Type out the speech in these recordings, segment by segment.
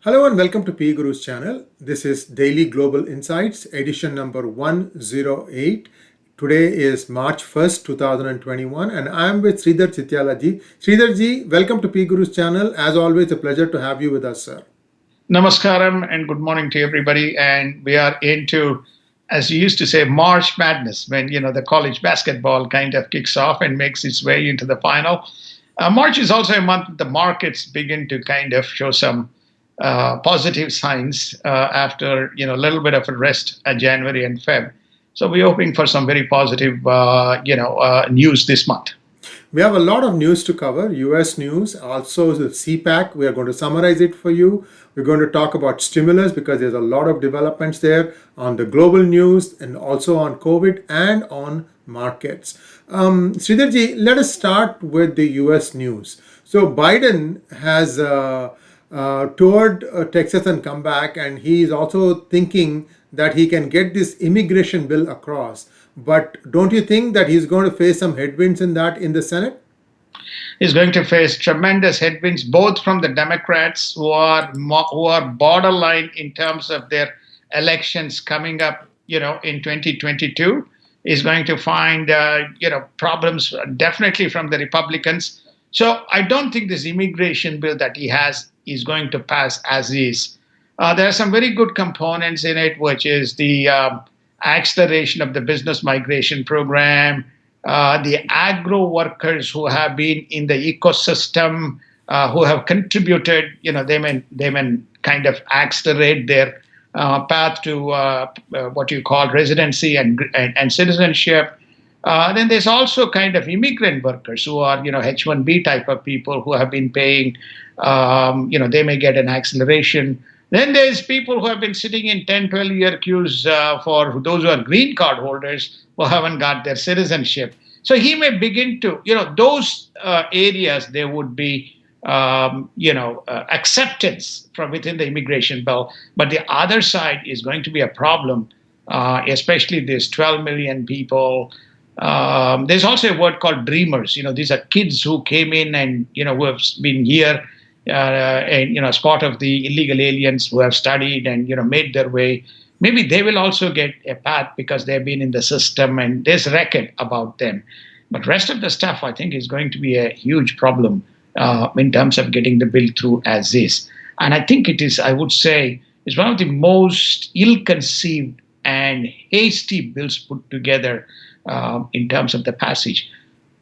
Hello and welcome to PGurus channel. This is Daily Global Insights, edition number 108. Today is March 1st, 2021, and I am with Sridhar Chityalaji. Sridharji, welcome to PGurus channel. As always, a pleasure to have you with us, sir. Namaskaram and good morning to everybody. And we are into, as you used to say, March Madness when the college basketball kind of kicks off and makes its way into the final. March is also a month the markets begin to kind of show some positive signs after a little bit of a rest at January and Feb. So we're hoping for some very positive news this month. We have a lot of news to cover, US news, also the CPAC. We are going to summarize it for you. We're going to talk about stimulus because there's a lot of developments there on the global news and also on COVID and on markets. Sridharji, let us start with the US news. So Biden has toured Texas and come back, and he is also thinking that he can get this immigration bill across. But don't you think that he's going to face some headwinds in that in the Senate? Is going to face tremendous headwinds, both from the Democrats who are borderline in terms of their elections coming up, in 2022. Is going to find problems definitely from the Republicans. So I don't think this immigration bill that he has is going to pass as is. There are some very good components in it, which is the acceleration of the business migration program, the agro workers who have been in the ecosystem, who have contributed, they may kind of accelerate their path to what you call residency and citizenship. Then there's also kind of immigrant workers who are, H-1B type of people who have been paying, they may get an acceleration. Then there's people who have been sitting in 10, 12-year queues for those who are green card holders who haven't got their citizenship. So he may begin to, those areas, there would be, acceptance from within the immigration bill. But the other side is going to be a problem, especially these 12 million people. There's also a word called dreamers. These are kids who came in and, who have been here and as part of the illegal aliens who have studied and made their way. Maybe they will also get a path because they've been in the system and there's record about them. But rest of the stuff, I think, is going to be a huge problem in terms of getting the bill through as is. And I think it is, I would say, is one of the most ill-conceived and hasty bills put together in terms of the passage.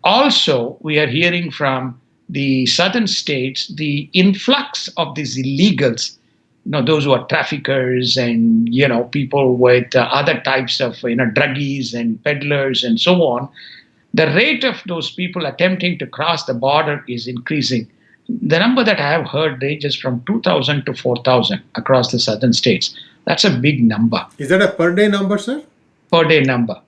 Also, we are hearing from the southern states the influx of these illegals, those who are traffickers and people with other types of druggies and peddlers and so on. The rate of those people attempting to cross the border is increasing. The number that I have heard ranges from 2,000 to 4,000 across the southern states. That's a big number. Is that a per day number, sir? Per day number.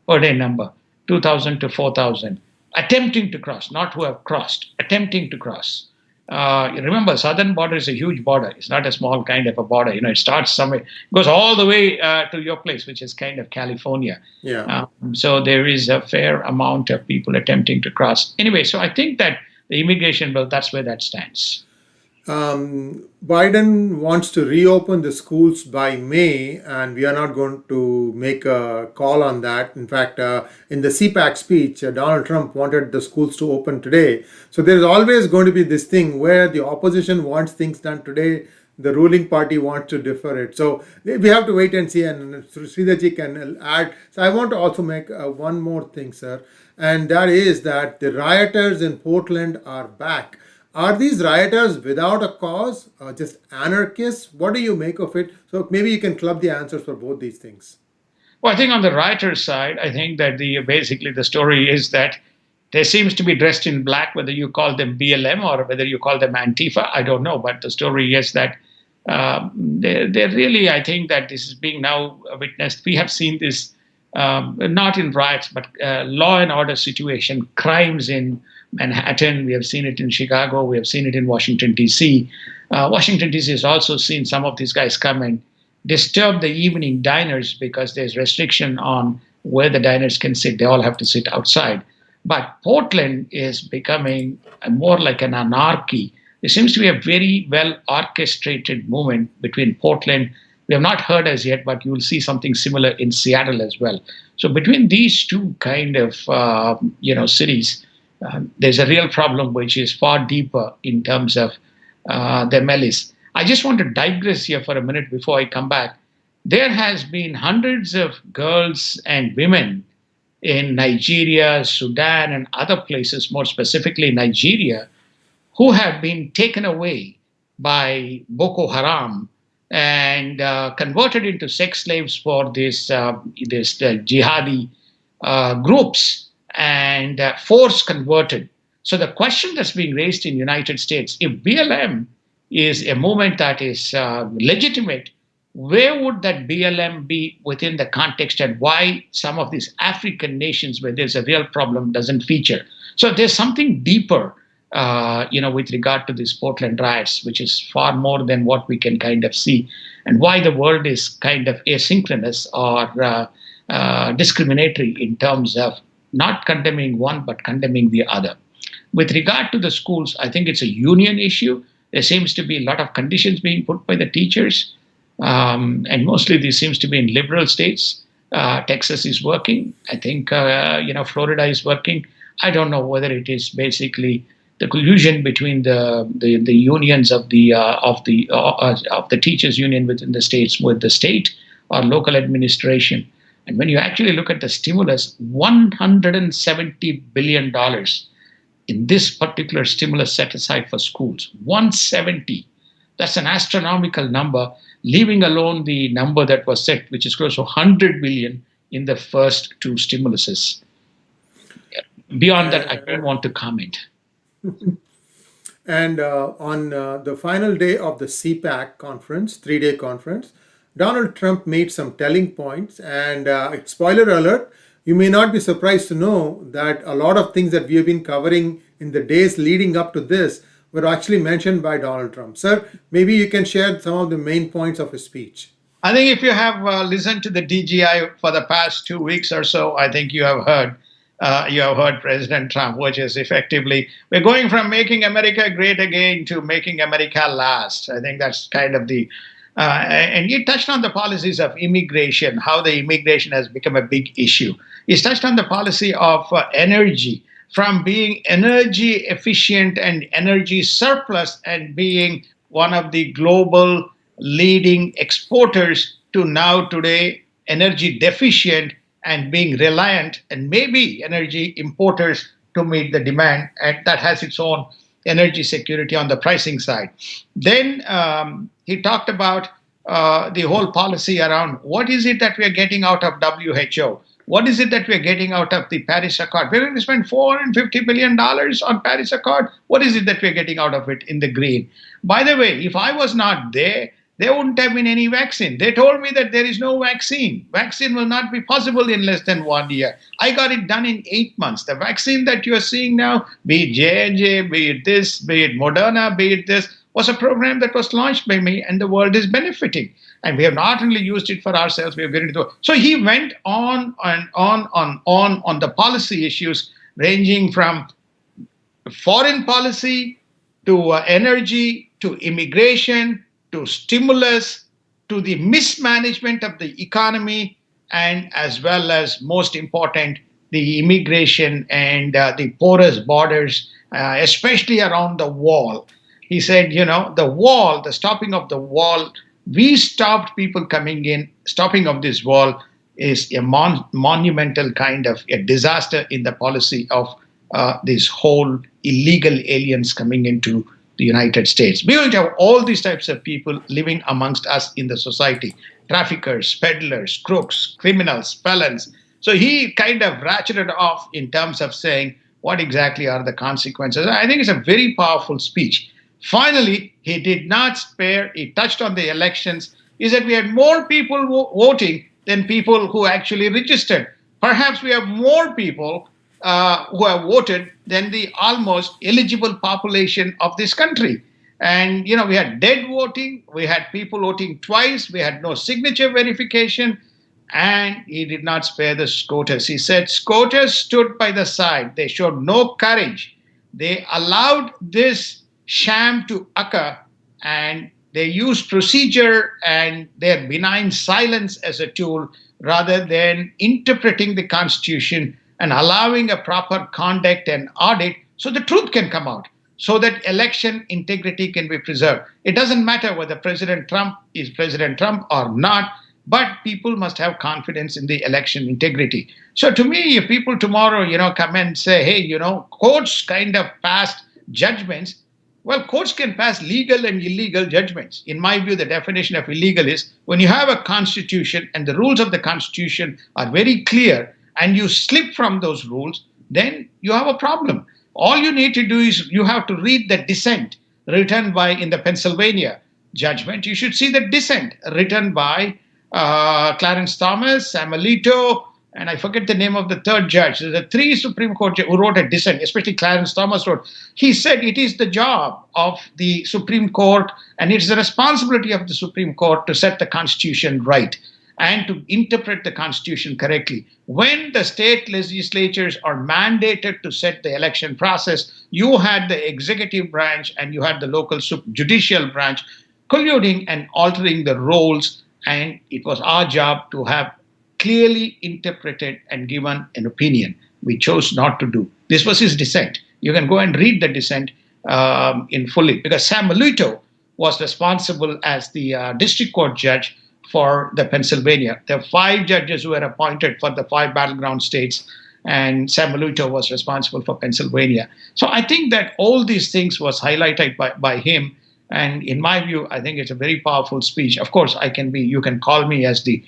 Per day number. 2,000 to 4,000. Attempting to cross, not who have crossed, attempting to cross. Remember, southern border is a huge border. It's not a small kind of a border. It starts somewhere, goes all the way to your place, which is kind of California. Yeah. So there is a fair amount of people attempting to cross. Anyway, so I think that the immigration bill, that's where that stands. Biden wants to reopen the schools by May, and we are not going to make a call on that. In fact, in the CPAC speech, Donald Trump wanted the schools to open today. So there's always going to be this thing where the opposition wants things done today, the ruling party wants to defer it. So we have to wait and see, and Sridharji can add. So I want to also make one more thing, sir, and that is that the rioters in Portland are back. Are these rioters without a cause or just anarchists? What do you make of it? So maybe you can club the answers for both these things. Well, I think on the rioters' side, I think that basically the story is that they seems to be dressed in black, whether you call them BLM or whether you call them Antifa, I don't know. But the story is that they're really, I think that this is being now witnessed. We have seen this not in riots, but law and order situation, crimes in Manhattan. We have seen it in Chicago. We have seen it in Washington, D.C. Washington, D.C. has also seen some of these guys come and disturb the evening diners because there's restriction on where the diners can sit. They all have to sit outside. But Portland is becoming more like an anarchy There seems to be a very well orchestrated movement between Portland. We have not heard as yet, but you will see something similar in Seattle as well. So between these two kind of cities, there's a real problem which is far deeper in terms of the malice. I just want to digress here for a minute before I come back. There has been hundreds of girls and women in Nigeria, Sudan, and other places, more specifically Nigeria, who have been taken away by Boko Haram and converted into sex slaves for this jihadi groups and force converted. So the question that's being raised in United States, if BLM is a movement that is legitimate, where would that BLM be within the context, and why some of these African nations where there's a real problem doesn't feature? So there's something deeper, with regard to these Portland riots, which is far more than what we can kind of see, and why the world is kind of asynchronous or discriminatory in terms of not condemning one but condemning the other. With regard to the schools, I think it's a union issue. There seems to be a lot of conditions being put by the teachers, and mostly this seems to be in liberal states. Texas is working. I think Florida is working. I don't know whether it is basically the collusion between the unions of the teachers union within the states with the state or local administration. And when you actually look at the stimulus, $170 billion in this particular stimulus set aside for schools, 170. That's an astronomical number, leaving alone the number that was set, which is close to 100 billion in the first two stimuluses. Beyond that, I don't want to comment. And on the final day of the CPAC conference, 3-day conference, Donald Trump made some telling points. And spoiler alert, you may not be surprised to know that a lot of things that we have been covering in the days leading up to this were actually mentioned by Donald Trump. Sir, maybe you can share some of the main points of his speech. I think if you have listened to the DGI for the past 2 weeks or so, I think you have heard President Trump, which is effectively we're going from making America great again to making America last. I think that's kind of the and he touched on the policies of immigration, how the immigration has become a big issue. He's touched on the policy of energy, from being energy efficient and energy surplus and being one of the global leading exporters to now today energy deficient and being reliant and maybe energy importers to meet the demand, and that has its own energy security on the pricing side. Then he talked about the whole policy around what is it that we are getting out of WHO. What is it that we're getting out of the Paris Accord? We're going to spend $450 billion on Paris Accord. What is it that we're getting out of it in the green? By the way, if I was not there wouldn't have been any vaccine. They told me that there is no vaccine. Vaccine will not be possible in less than 1 year. I got it done in 8 months. The vaccine that you are seeing now, be it J&J, be it this, be it Moderna, be it this, was a program that was launched by me, and the world is benefiting. And we have not only used it for ourselves, we have given it to. So he went on and on the policy issues, ranging from foreign policy to energy to immigration to stimulus to the mismanagement of the economy, and as well as, most important, the immigration and the porous borders, especially around the wall. He said, the wall, the stopping of the wall, we stopped people coming in. Stopping of this wall is a monumental kind of a disaster in the policy of this whole illegal aliens coming into the United States. We're going to have all these types of people living amongst us in the society: traffickers, peddlers, crooks, criminals, felons. So he kind of ratcheted off in terms of saying what exactly are the consequences. I think it's a very powerful speech. Finally, he did not spare. He touched on the elections. He said we had more people voting than people who actually registered. Perhaps we have more people who have voted than the almost eligible population of this country. And, we had dead voting, we had people voting twice, we had no signature verification, and he did not spare the SCOTUS. He said SCOTUS stood by the side. They showed no courage. They allowed this sham to occur, and they use procedure and their benign silence as a tool rather than interpreting the Constitution and allowing a proper conduct and audit so the truth can come out, so that election integrity can be preserved. It doesn't matter whether President Trump is President Trump or not, but people must have confidence in the election integrity. So to me, if people tomorrow, come and say, hey, courts kind of passed judgments, well, courts can pass legal and illegal judgments. In my view, the definition of illegal is when you have a constitution and the rules of the constitution are very clear and you slip from those rules, then you have a problem. All you need to do is you have to read the dissent written by, in the Pennsylvania judgment, you should see the dissent written by Clarence Thomas, Sam Alito, and I forget the name of the third judge. The three Supreme Court who wrote a dissent, especially Clarence Thomas wrote. He said it is the job of the Supreme Court and it is the responsibility of the Supreme Court to set the Constitution right and to interpret the Constitution correctly. When the state legislatures are mandated to set the election process, you had the executive branch and you had the local judicial branch colluding and altering the roles, and it was our job to have clearly interpreted and given an opinion. We chose not to do. This was his dissent. You can go and read the dissent in fully, because Sam Alito was responsible as the district court judge for the Pennsylvania. There are 5 judges who were appointed for the 5 battleground states, and Sam Alito was responsible for Pennsylvania. So I think that all these things was highlighted by him. And in my view, I think it's a very powerful speech. Of course, you can call me as the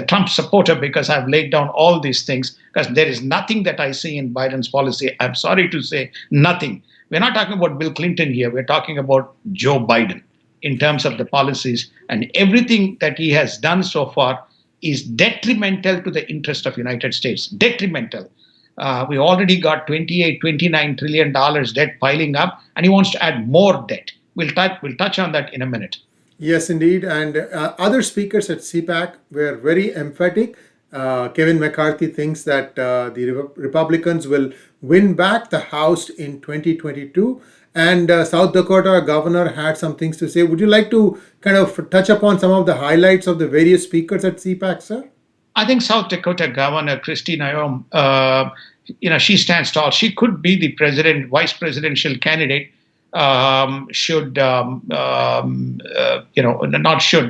Trump supporter because I've laid down all these things, because there is nothing that I see in Biden's policy. I'm sorry to say, nothing. We're not talking about Bill Clinton here. We're talking about Joe Biden in terms of the policies, and everything that he has done so far is detrimental to the interest of United States. Detrimental. We already got 28, $29 trillion debt piling up, and he wants to add more debt. We'll touch on that in a minute. Yes, indeed. And other speakers at CPAC were very emphatic. Kevin McCarthy thinks that the Republicans will win back the House in 2022. And South Dakota governor had some things to say. Would you like to kind of touch upon some of the highlights of the various speakers at CPAC, sir? I think South Dakota Governor Kristi Noem, she stands tall. She could be the vice presidential candidate. Not should,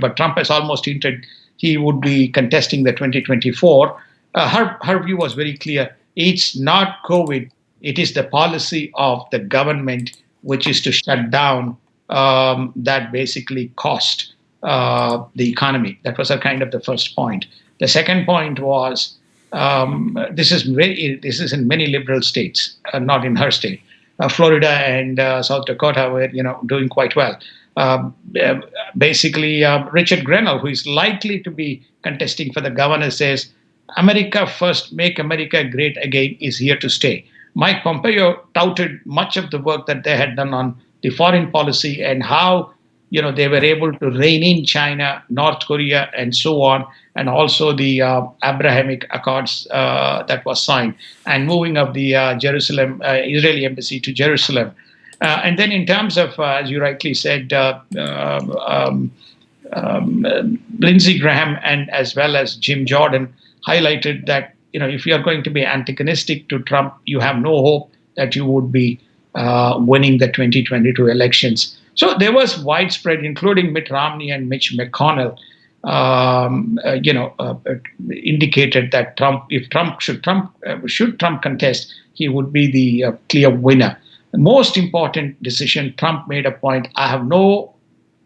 but Trump has almost hinted he would be contesting the 2024. Her view was very clear. It's not COVID. It is the policy of the government, which is to shut down, that basically cost the economy. That was kind of the first point. The second point was this is in many liberal states, not in her state. Florida and South Dakota were, doing quite well. Richard Grenell, who is likely to be contesting for the governor, says, "America first, make America great again" is here to stay. Mike Pompeo touted much of the work that they had done on the foreign policy and how, they were able to rein in China, North Korea, and so on, and also the Abrahamic Accords that was signed, and moving of the Israeli embassy to Jerusalem. And then in terms of, as you rightly said, Lindsey Graham and as well as Jim Jordan highlighted that, if you are going to be antagonistic to Trump, you have no hope that you would be winning the 2022 elections. So there was widespread, including Mitt Romney and Mitch McConnell, indicated that should Trump contest, he would be the clear winner. The most important decision, Trump made a point: I have no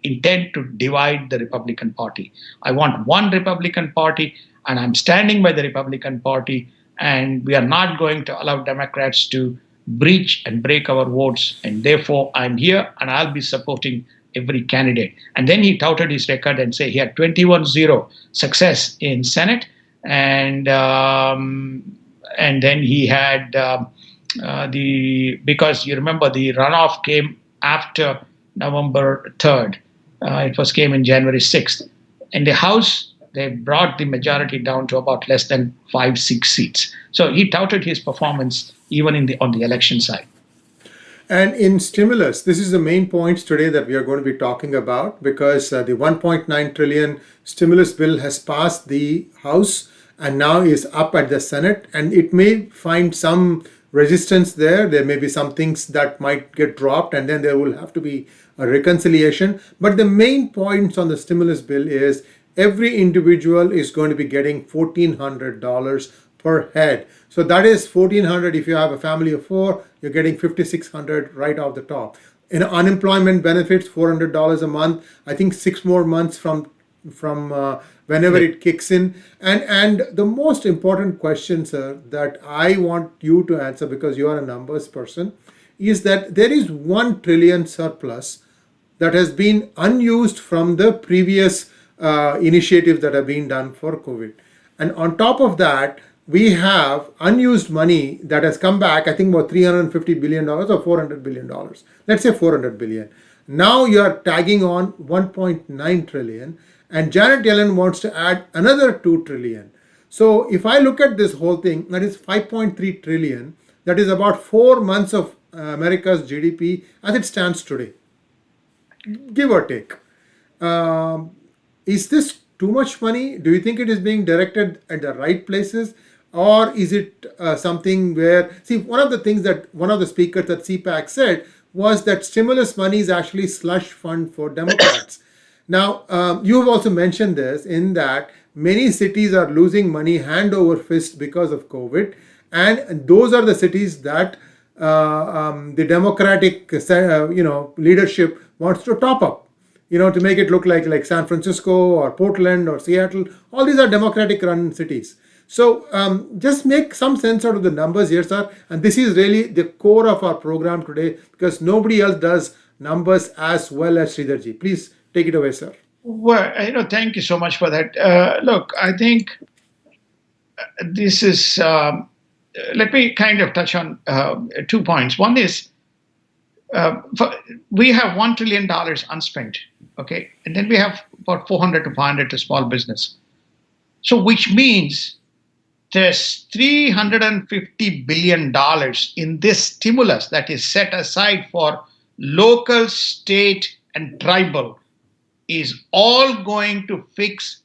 intent to divide the Republican Party. I want one Republican Party, and I'm standing by the Republican Party, and we are not going to allow Democrats to breach and break our votes, and therefore I'm here and I'll be supporting every candidate. And then he touted his record and said he had 21-0 success in Senate, and then he had because you remember the runoff came after November 3rd. It came in January 6th. In the House, they brought the majority down to about less than 5-6 seats. So he touted his performance even on the election side. And in stimulus, this is the main points today that we are going to be talking about, because the 1.9 trillion stimulus bill has passed the House and now is up at the Senate, and it may find some resistance there. There may be some things that might get dropped, and then there will have to be a reconciliation. But the main points on the stimulus bill is every individual is going to be getting $1,400 per head. So that is 1,400. If you have a family of four, you're getting 5,600 right off the top. In unemployment benefits, $400 a month. I think 6 more months from whenever it kicks in. And the most important question, sir, that I want you to answer, because you are a numbers person, is that there is 1 trillion surplus that has been unused from the previous initiatives that have been done for COVID. And on top of that, we have unused money that has come back, I think about $350 billion or $400 billion. Let's say 400 billion. Now you are tagging on 1.9 trillion, and Janet Yellen wants to add another 2 trillion. So if I look at this whole thing, that is 5.3 trillion. That is about 4 months of America's GDP as it stands today, give or take. Um, is this too much money? Do you think it is being directed at the right places? Or is it something where, see, one of the things that one of the speakers at CPAC said was that stimulus money is actually slush fund for Democrats. Now, you have also mentioned this, in that many cities are losing money hand over fist because of COVID. And those are the cities that the Democratic leadership wants to top up, to make it look like San Francisco or Portland or Seattle. All these are Democratic run cities. So just make some sense out of the numbers here, sir. And this is really the core of our program today, because nobody else does numbers as well as Sridharji. Please take it away, sir. Well, thank you so much for that. Look, I think this is. Let me kind of touch on 2 points. One is we have $1 trillion unspent, okay, and then we have about 400 to 500 to small business. So, which means there's $350 billion in this stimulus that is set aside for local, state, and tribal, is all going to fix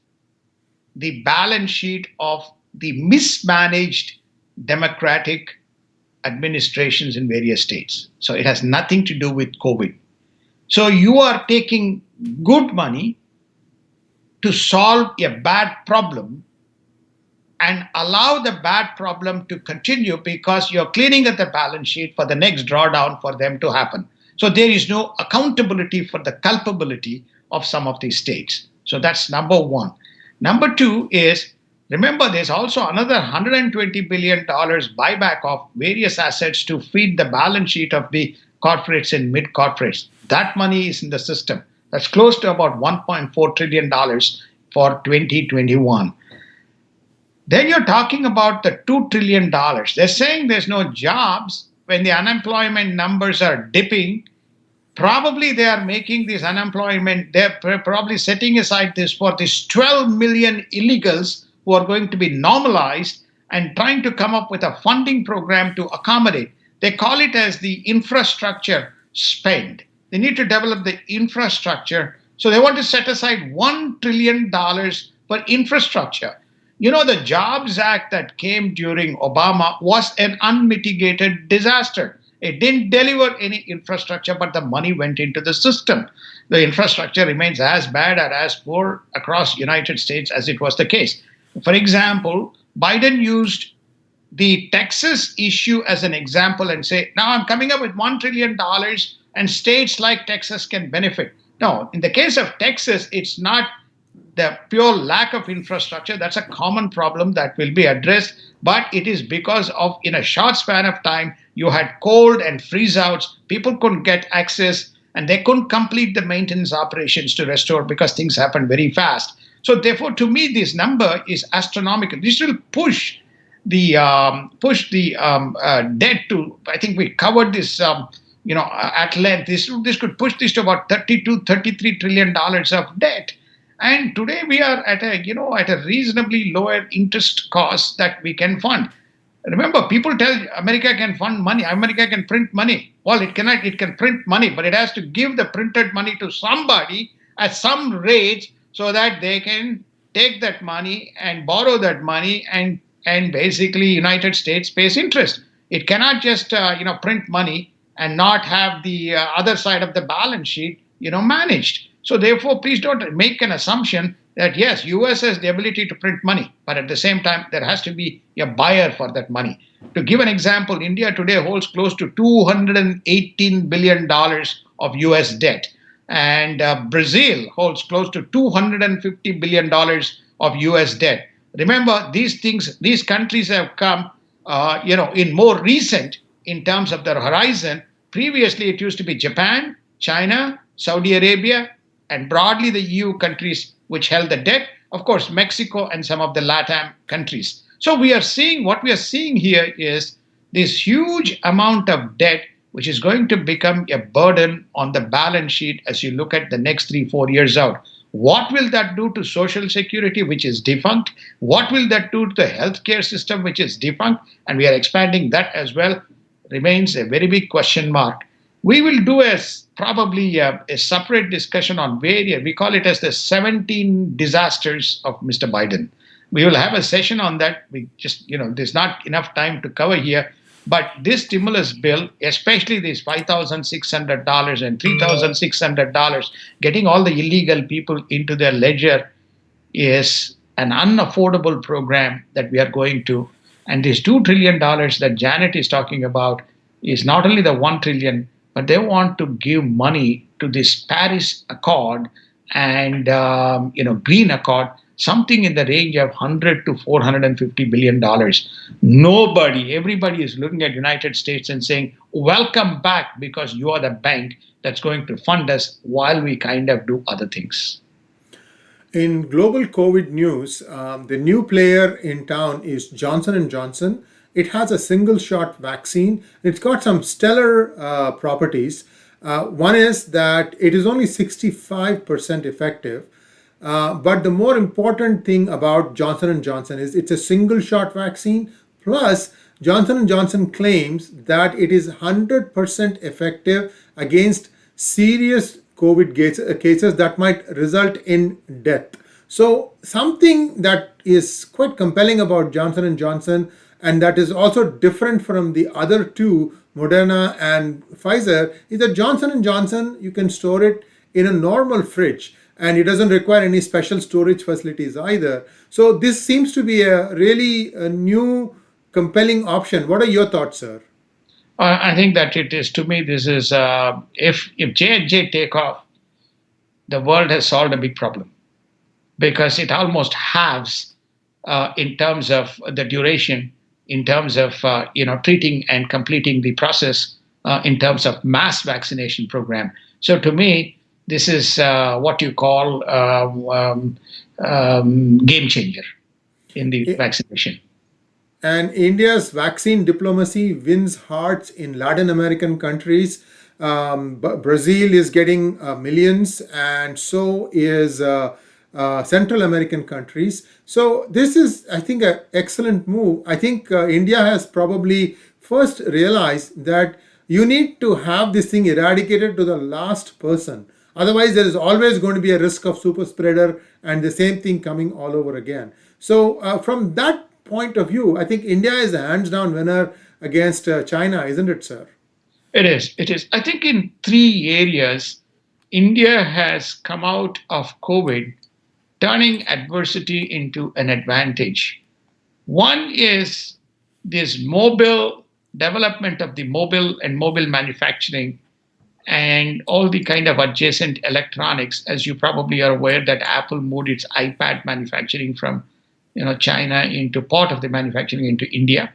the balance sheet of the mismanaged democratic administrations in various states. So it has nothing to do with COVID. So you are taking good money to solve a bad problem and allow the bad problem to continue, because you're cleaning up the balance sheet for the next drawdown for them to happen. So there is no accountability for the culpability of some of these states. So that's number one. Number two is, remember, there's also another $120 billion buyback of various assets to feed the balance sheet of the corporates and mid corporates. That money is in the system. That's close to about $1.4 trillion for 2021. Then you're talking about the $2 trillion. They're saying there's no jobs when the unemployment numbers are dipping. Probably they are making this unemployment, they're probably setting aside this for these 12 million illegals who are going to be normalized, and trying to come up with a funding program to accommodate. They call it as the infrastructure spend. They need to develop the infrastructure. So they want to set aside $1 trillion for infrastructure. The Jobs Act that came during Obama was an unmitigated disaster. It didn't deliver any infrastructure, but the money went into the system. The infrastructure remains as bad or as poor across the United States as it was the case. For example, Biden used the Texas issue as an example and say, now I'm coming up with $1 trillion and states like Texas can benefit. No, in the case of Texas, it's not the pure lack of infrastructure. That's a common problem that will be addressed, but it is because of, in a short span of time, you had cold and freeze outs, people couldn't get access, and they couldn't complete the maintenance operations to restore because things happened very fast. So therefore, to me, this number is astronomical. This will push the debt to. I think we covered this, at length. This could push this to about 32, 33 trillion dollars of debt. And today we are at a reasonably lower interest cost that we can fund. Remember, people tell America can fund money, America can print money. Well, it cannot, it can print money, but it has to give the printed money to somebody at some rate so that they can take that money and borrow that money, and basically United States pays interest. It cannot just print money and not have the other side of the balance sheet managed. So therefore, please don't make an assumption that yes, US has the ability to print money, but at the same time there has to be a buyer for that money. To give an example, India today holds close to $218 billion of US debt, and Brazil holds close to $250 billion of US debt. Remember, these countries have come, in more recent in terms of their horizon. Previously, it used to be Japan, China, Saudi Arabia, and broadly the EU countries which held the debt. Of course, Mexico and some of the LATAM countries. So we are seeing what we are seeing here is this huge amount of debt, which is going to become a burden on the balance sheet as you look at the next 3, 4 years out. What will that do to social security, which is defunct? What will that do to the healthcare system, which is defunct? And we are expanding that as well. Remains a very big question mark. We will do probably a separate discussion on various, we call it as the 17 disasters of Mr. Biden. We will have a session on that. We just, there's not enough time to cover here. But this stimulus bill, especially this $5,600 and $3,600, getting all the illegal people into their ledger is an unaffordable program that we are going to. And this $2 trillion that Janet is talking about is not only the 1 trillion, but they want to give money to this Paris Accord and Green Accord, something in the range of 100 to 450 billion dollars. Everybody is looking at United States and saying, "Welcome back, because you are the bank that's going to fund us while we kind of do other things." In global COVID news, the new player in town is Johnson and Johnson. It has a single-shot vaccine. It's got some stellar properties. One is that it is only 65% effective. But the more important thing about Johnson and Johnson is it's a single-shot vaccine. Plus, Johnson and Johnson claims that it is 100% effective against serious COVID cases that might result in death. So something that is quite compelling about Johnson and Johnson, and that is also different from the other two, Moderna and Pfizer, is that Johnson and Johnson, you can store it in a normal fridge, and it doesn't require any special storage facilities either. So this seems to be a new compelling option. What are your thoughts, sir? I think that it is, to me, this is, if J&J take off, the world has solved a big problem, because it almost halves in terms of the duration, in terms of treating and completing the process, in terms of mass vaccination program. So to me, this is what you call game changer in the vaccination. And India's vaccine diplomacy wins hearts in Latin American countries. Brazil is getting millions, and so is Central American countries. So this is, I think, an excellent move. I think India has probably first realized that you need to have this thing eradicated to the last person. Otherwise, there is always going to be a risk of super spreader and the same thing coming all over again. So from that point of view, I think India is a hands down winner against China, isn't it, sir? It is. It is. I think in 3 areas, India has come out of COVID turning adversity into an advantage. One is this mobile development of the mobile and mobile manufacturing and all the kind of adjacent electronics. As you probably are aware, that Apple moved its iPad manufacturing from China into part of the manufacturing into India.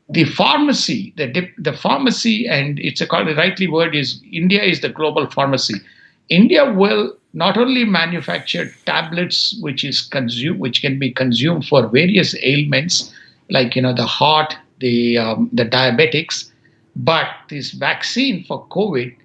The pharmacy, the pharmacy, and it's a called the rightly word is India is the global pharmacy. India will not only manufacture tablets which can be consumed for various ailments like the heart, the diabetics, but this vaccine for COVID,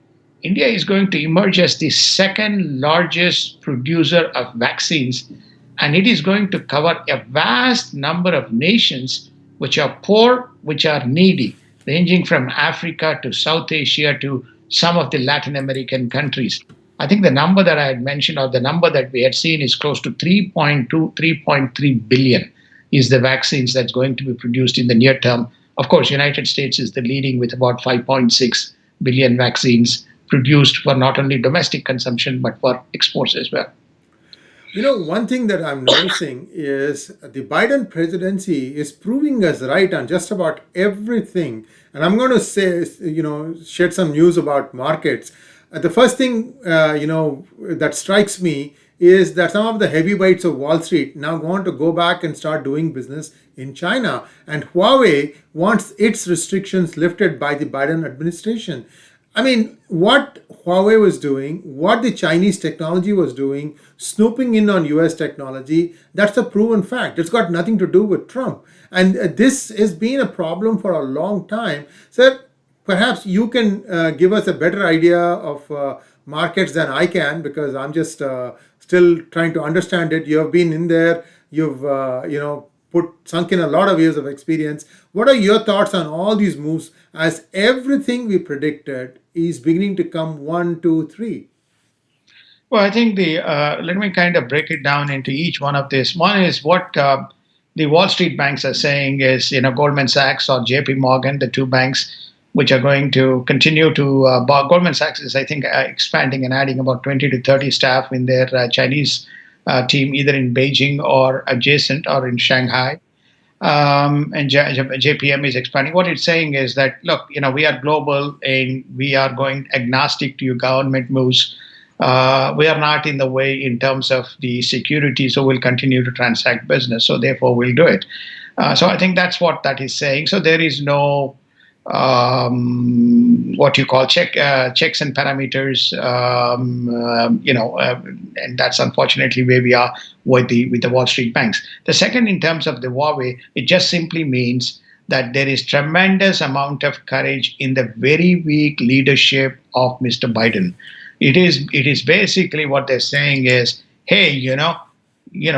India is going to emerge as the second largest producer of vaccines, and it is going to cover a vast number of nations which are poor, which are needy, ranging from Africa to South Asia to some of the Latin American countries. I think the number that I had mentioned, or the number that we had seen, is close to 3.2, 3.3 billion is the vaccines that's going to be produced in the near term. Of course, United States is the leading with about 5.6 billion vaccines produced for not only domestic consumption but for exports as well. One thing that I'm noticing is the Biden presidency is proving us right on just about everything. And I'm going to say, shed some news about markets. The first thing, that strikes me is that some of the heavyweights of Wall Street now want to go back and start doing business in China. And Huawei wants its restrictions lifted by the Biden administration. I mean, what Huawei was doing, what the Chinese technology was doing, snooping in on US technology, that's a proven fact. It's got nothing to do with Trump. And this has been a problem for a long time. So perhaps you can give us a better idea of markets than I can, because I'm just still trying to understand it. You have been in there, you've, sunk in a lot of years of experience. What are your thoughts on all these moves as everything we predicted is beginning to come one, two, three? Well, I think the let me kind of break it down into each one of this. One is what the Wall Street banks are saying is, Goldman Sachs or J.P. Morgan, the two banks which are going to continue to. Goldman Sachs is, I think, expanding and adding about 20 to 30 staff in their Chinese team, either in Beijing or adjacent or in Shanghai. And JPM is expanding. What it's saying is that, look, we are global and we are going agnostic to your government moves. We are not in the way in terms of the security, so we'll continue to transact business. So therefore, we'll do it. So I think that's what that is saying. So there is no what you call checks and parameters, and that's unfortunately where we are with the Wall Street banks. The second, in terms of the Huawei, it just simply means that there is tremendous amount of courage in the very weak leadership of Mr. Biden. It is basically what they're saying is, hey,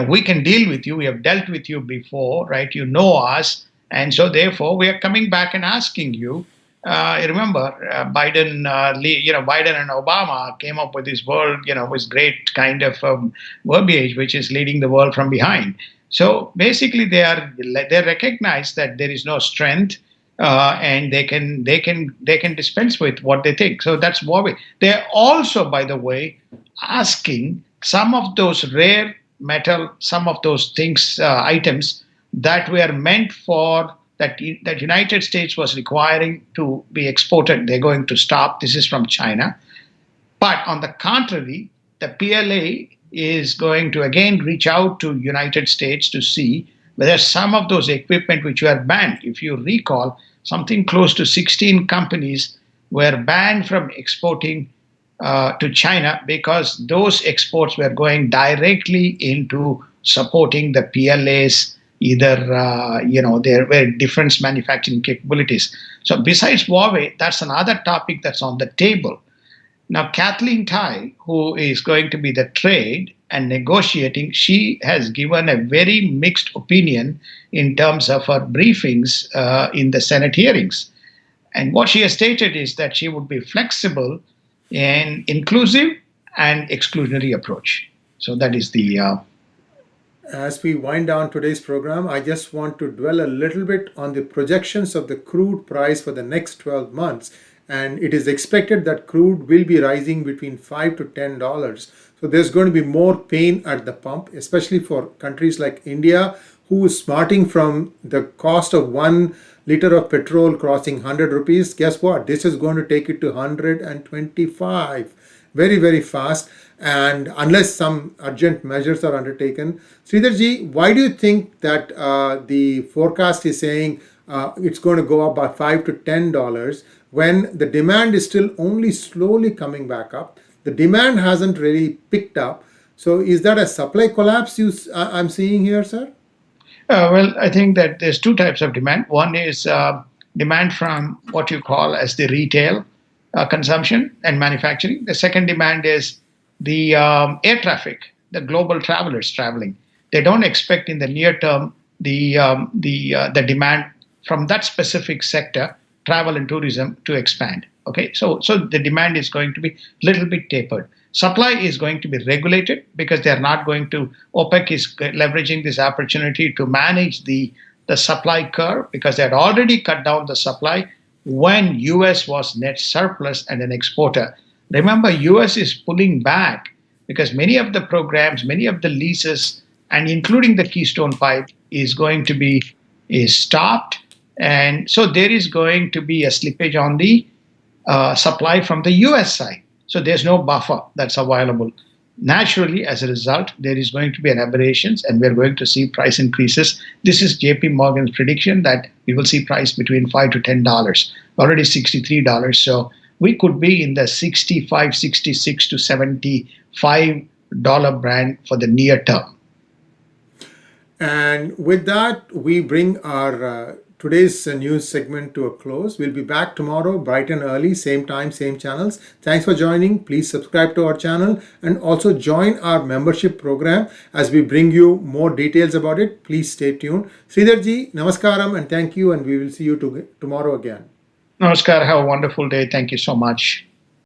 we can deal with you. We have dealt with you before, right? You know us, and so therefore we are coming back and asking you. Remember, Biden and Obama came up with this world, this great kind of verbiage, which is leading the world from behind. So basically, they recognize that there is no strength, and they can dispense with what they think. So that's Huawei. They're also, by the way, asking some of those rare metal, some of those things, items that were meant for that United States was requiring to be exported. They're going to stop. This is from China. But on the contrary, the PLA is going to again reach out to United States to see whether some of those equipment which were banned, if you recall, something close to 16 companies were banned from exporting to China because those exports were going directly into supporting the PLA's either their were different manufacturing capabilities. So besides Huawei, that's another topic that's on the table. Now, Kathleen Tai, who is going to be the trade and negotiating, she has given a very mixed opinion in terms of her briefings in the Senate hearings. And what she has stated is that she would be flexible and inclusive and exclusionary approach. So that is the. As we wind down today's program, I just want to dwell a little bit on the projections of the crude price for the next 12 months. And it is expected that crude will be rising between $5 to $10. So there's going to be more pain at the pump, especially for countries like India, who is smarting from the cost of 1 liter of petrol crossing 100 rupees. Guess what? This is going to take it to 125 very, very fast. And unless some urgent measures are undertaken, Sridharji, why do you think that the forecast is saying it's going to go up by $5 to $10 when the demand is still only slowly coming back up? The demand hasn't really picked up. So is that a supply collapse I'm seeing here, sir? Well, I think that there's two types of demand. One is demand from what you call as the retail consumption and manufacturing. The second demand is the air traffic, the global travelers traveling. They don't expect in the near term the demand from that specific sector, travel and tourism, to expand. Okay, so the demand is going to be a little bit tapered. Supply is going to be regulated because they are not going to. OPEC is leveraging this opportunity to manage the supply curve because they had already cut down the supply when US was net surplus and an exporter. Remember, US is pulling back because many of the programs, many of the leases, and including the Keystone Pipe is going to be is stopped, and so there is going to be a slippage on the supply from the US side. So there's no buffer that's available. Naturally, as a result, there is going to be an aberrations and we're going to see price increases. This is JP Morgan's prediction that we will see price between $5 to $10, already $63. So we could be in the 65, 66 to $75 brand for the near term. And with that, we bring our today's news segment to a close. We'll be back tomorrow, bright and early, same time, same channels. Thanks for joining. Please subscribe to our channel and also join our membership program as we bring you more details about it. Please stay tuned. Sridharji, namaskaram and thank you, and we will see you tomorrow again. Namaskar. Have a wonderful day. Thank you so much.